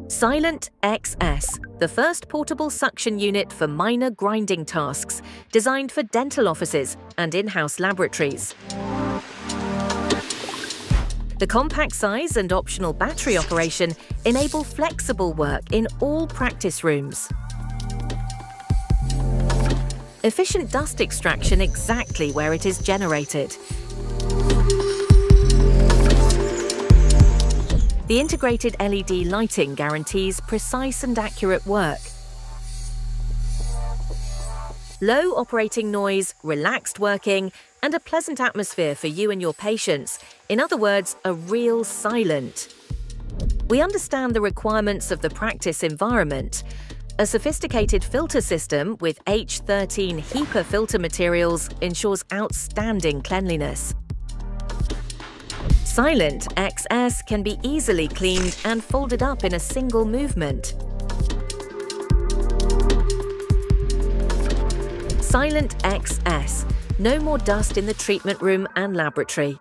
Silent XS, the first portable suction unit for minor grinding tasks, designed for dental offices and in-house laboratories. The compact size and optional battery operation enable flexible work in all practice rooms. Efficient dust extraction exactly where it is generated. The integrated LED lighting guarantees precise and accurate work. Low operating noise, relaxed working, and a pleasant atmosphere for you and your patients. In other words, a real silent. We understand the requirements of the practice environment. A sophisticated filter system with H13 HEPA filter materials ensures outstanding cleanliness. Silent XS can be easily cleaned and folded up in a single movement. Silent XS. No more dust in the treatment room and laboratory.